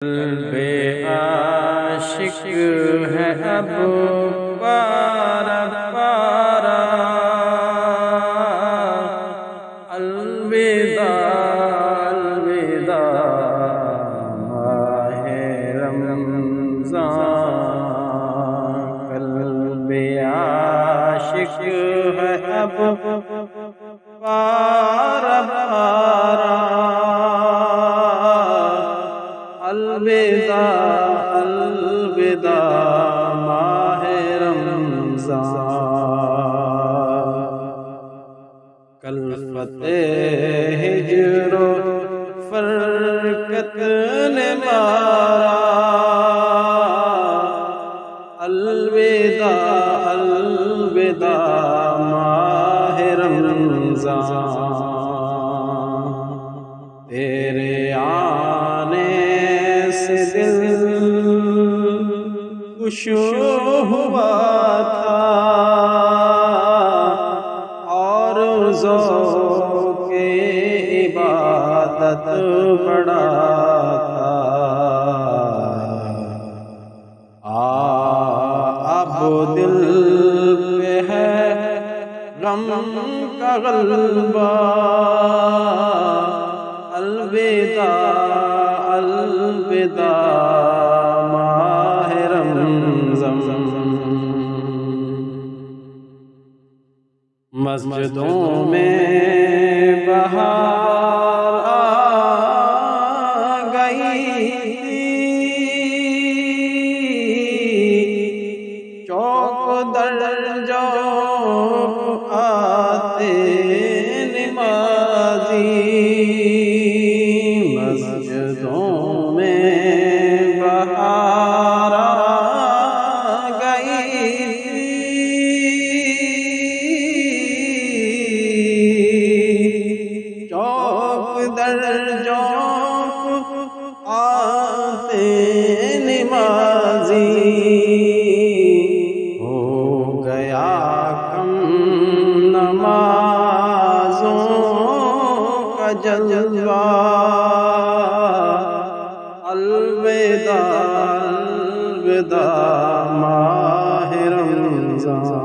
قلب عاشق ہے اب پارا پارا، الوداع الوداع ماہ رمضان۔ قلب عاشق ہے اب پارا پارا، الوداع الوداع ماہ رمضان۔ کل فتح ہجر و فرقت نے مارا، الوداع الوداع ماہ رمضان۔ تیرے دل خوش ہوا تھا اور ذوق عبادت بڑا تھا۔ اب دل پہ ہے غم کا غلبہ، الوداع الوداع ماہ رمضان۔ مسجدوں میں بہار آ گئی تھی، چوک در چوک آتے نمازی، مسجدوں میں بہار آ گئی تھی، چوک در چوک آتے نمازی، ہو گیا کم نمازوں کا جلوہ، الوداع الوداع ماہ رمضان۔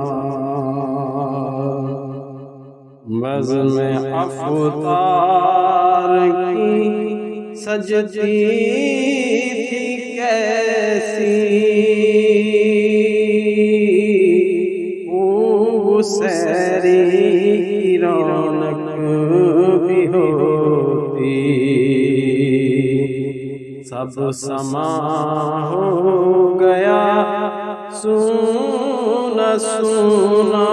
بزم افطار کی سجتی تھی کیسی، سحری کی رونق بھی ہوتی، سب سما ہو گیا سونا سونا،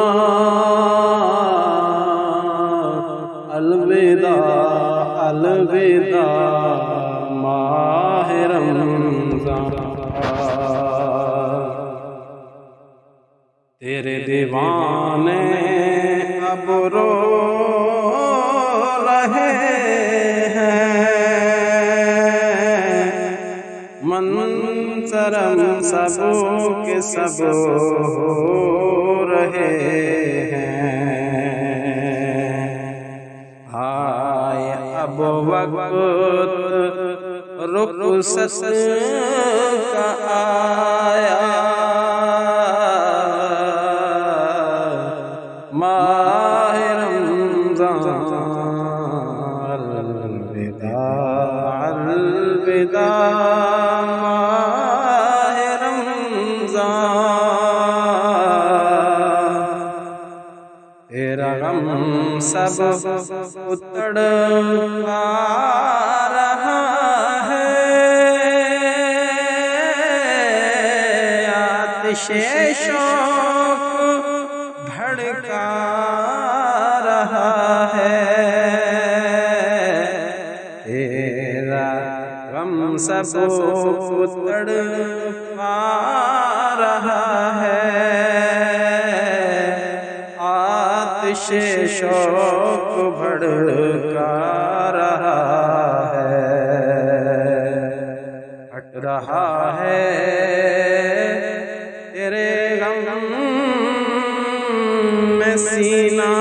الوداع الوداع ماہ رمضان۔ تیرے دیوانے اب رو رہے ہیں، منظرم سب کے سب ہو رہے ہیں۔ آئے اب وقت رخصت کا آیا، ماہ رمضان، الوداع الوداع ماہ رمضان۔ تیرا غم سب اتر پا رہا ہے، آتش شوق بھڑکا رہا ہے، تیرا غم سب اتر پا رہا ہے، آتش شوق بھڑکا رہا ہے، ہٹ رہا ہے تیرے غم میں سینہ،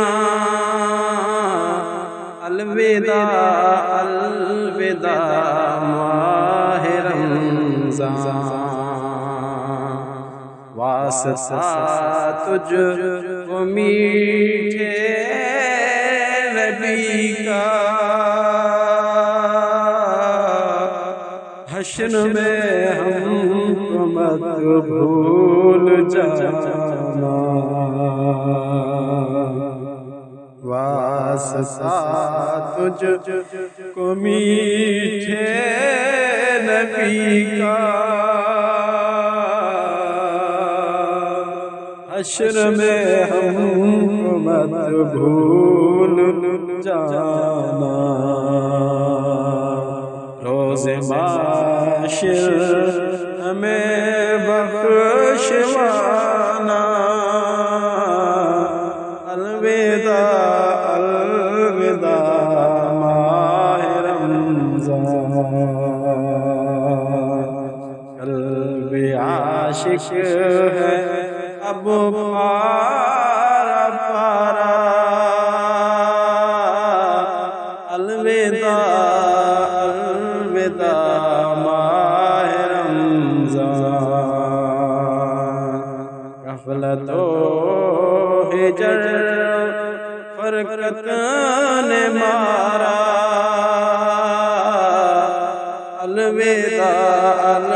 الوداع الوداع ماہ رمضان۔ رمضان واسطہ تجھ کو میٹھے نبی کا حشر میں ہم کو مت بھول جانا واسطہ تجھ کو میٹھے نبی کا حشر میں ہم کو مت بھول جانا روز معاشر ہمیں بخشوانا الوداع الوداع ماہ رمضان قلب عاشق ہے اب پارا پارا الوداع الوداع ماہ رمضان غفلت و ہجر فرقت نے مارا الوداع